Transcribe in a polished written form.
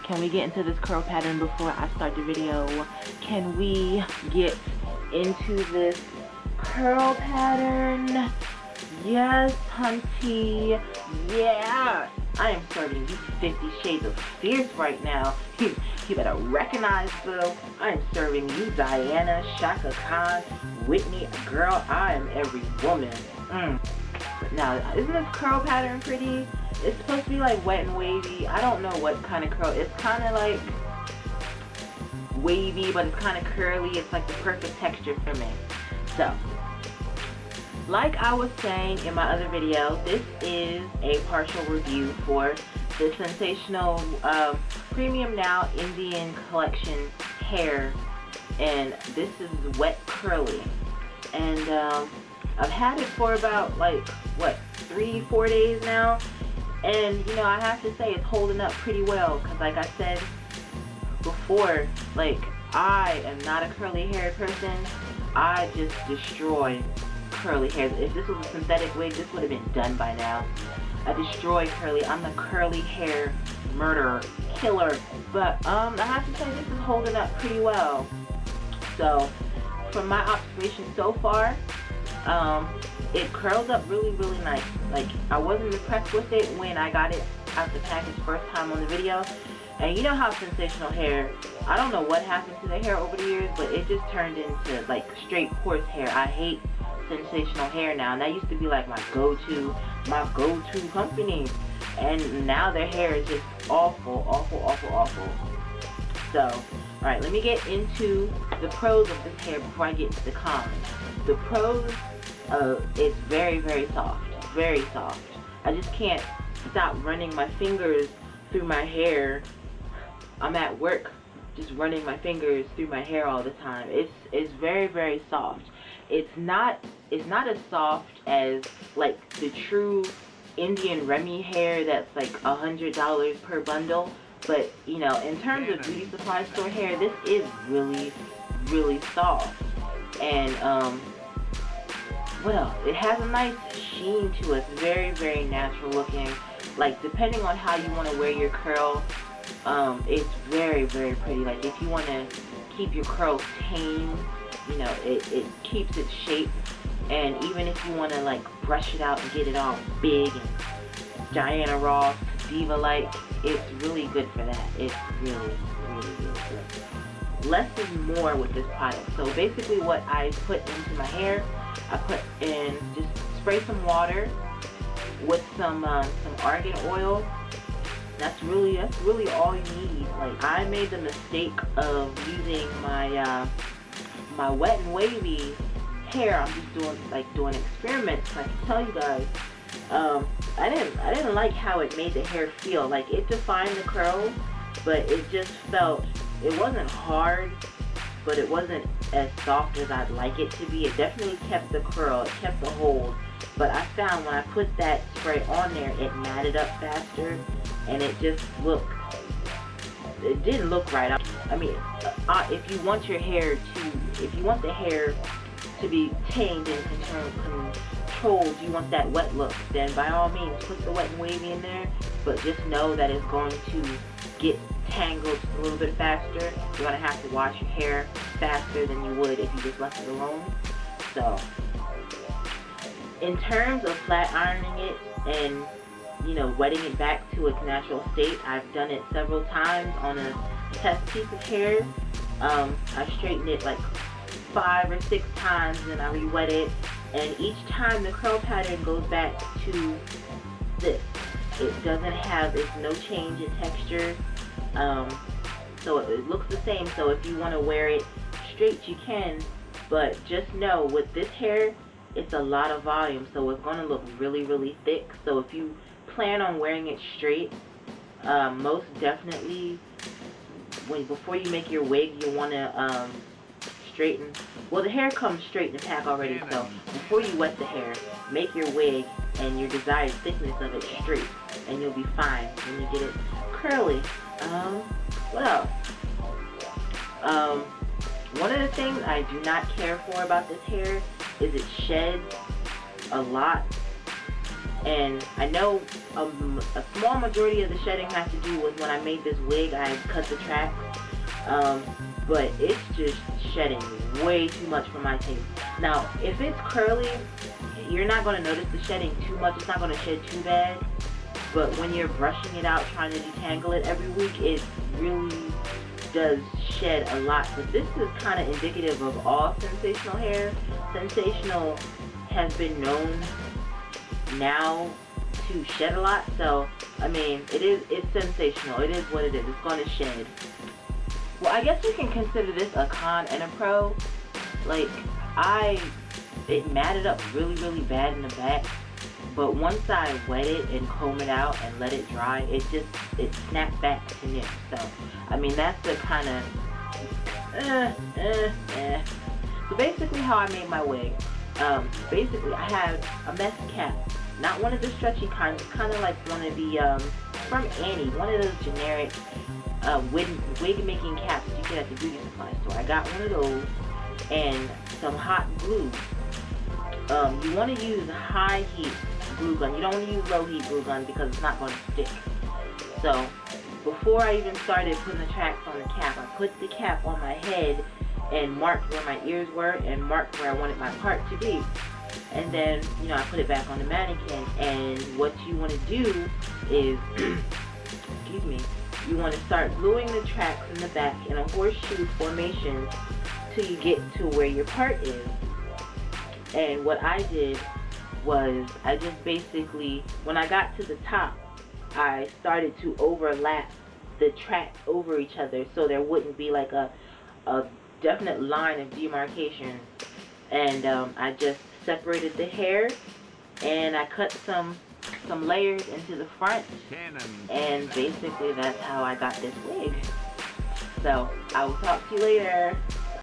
Can we get into this curl pattern before I start the video? Can we get into this curl pattern? Yes, hunty. Yeah. I am serving you 50 Shades of Fierce right now. You better recognize, though. I am serving you Diana, Shaka Khan, Whitney. Girl, I am every woman. But now, isn't this curl pattern pretty? It's supposed to be like wet and wavy. I don't know what kind of curl. It's kind of like wavy, but it's kind of curly. It's like the perfect texture for me. So, like I was saying in my other video, this is a partial review for the Sensational Premium Now Indian Collection hair, and this is wet curly, and I've had it for about like what, 3-4 days now, and you know, I have to say it's holding up pretty well, because like I said before, like, I am not a curly hair person. I just destroy curly hair. If this was a synthetic wig, this would have been done by now. I destroy curly. I'm the curly hair murderer, killer. But I have to say this is holding up pretty well. So from my observation so far, it curls up really, really nice. Like, I wasn't impressed with it when I got it out the package first time on the video. And you know how Sensational hair, I don't know what happened to the hair over the years, but it just turned into like straight horsehair. I hate Sensational hair now, and that used to be like my go-to company, and now their hair is just awful. So, alright, let me get into the pros of this hair before I get into the cons. The pros, it's very, very soft. Very soft. I just can't stop running my fingers through my hair. I'm at work just running my fingers through my hair all the time. It's very, very soft. It's not as soft as like the true Indian Remy hair that's like $100 per bundle, but you know, in terms of beauty supply store hair, this is really, really soft. And what else? It has a nice sheen to it. It's very, very natural looking. Like, depending on how you want to wear your curl, it's very, very pretty. Like, if you want to keep your curls tame, you know, it keeps its shape. And even if you want to like brush it out and get it all big and Diana Ross, diva-like, it's really good for that. It's really, really, really good. Less is more with this product. So basically what I put into my hair, I put in, just spray some water with some argan oil. That's really all you need. Like, I made the mistake of using my my wet and wavy hair. I'm just doing experiments. I can tell you guys, I didn't like how it made the hair feel. Like, it defined the curls, but it just felt, it wasn't hard, but it wasn't as soft as I'd like it to be. It definitely kept the curl, it kept the hold, but I found when I put that spray on there, it matted up faster, and it just looked, it didn't look right. I mean, if you want your hair to, if you want the hair to be tamed and controlled, you want that wet look, then by all means put the wet and wavy in there, but just know that it's going to get tangled a little bit faster. You're going to have to wash your hair faster than you would if you just left it alone. So, in terms of flat ironing it and, you know, wetting it back to its natural state, I've done it several times on a test piece of hair. I straightened it like 5 or 6 times, and I re-wet it, and each time the curl pattern goes back to this. It doesn't have, it's no change in texture, so it looks the same. So if you want to wear it straight, you can, but just know with this hair, it's a lot of volume, so it's going to look really, really thick. So if you plan on wearing it straight, most definitely, before you make your wig, you want to straighten. Well, the hair comes straight in the pack already, so before you wet the hair, make your wig and your desired thickness of it straight, and you'll be fine when you get it curly. What else? One of the things I do not care for about this hair is it sheds a lot. And I know a small majority of the shedding has to do with when I made this wig, I cut the tracks. But it's just shedding way too much for my taste. Now, if it's curly, you're not going to notice the shedding too much. It's not going to shed too bad. But when you're brushing it out, trying to detangle it every week, it really does shed a lot. But this is kind of indicative of all Sensational hair. Sensational has been known now to shed a lot. So, I mean, it's Sensational. It is what it is. It's going to shed. Well, I guess you can consider this a con and a pro. Like, it matted up really, really bad in the back. But once I wet it and comb it out and let it dry, it snapped back to new. So, I mean, that's the kind of, So basically how I made my wig, basically I had a mesh cap. Not one of the stretchy kinds, it's kind of like one of the, from Annie, one of those generic wig making caps that you get at the beauty supply store. I got one of those and some hot glue. You want to use high heat glue gun. You don't want to use low heat glue gun because it's not going to stick. So before I even started putting the tracks on the cap, I put the cap on my head and marked where my ears were and marked where I wanted my part to be. And then, you know, I put it back on the mannequin. And what you want to do is, excuse me, you want to start gluing the tracks in the back in a horseshoe formation till you get to where your part is. And what I did was I just basically, when I got to the top, I started to overlap the tracks over each other so there wouldn't be like a definite line of demarcation. And I just separated the hair and I cut some layers into the front, and basically that's how I got this wig. So I will talk to you later.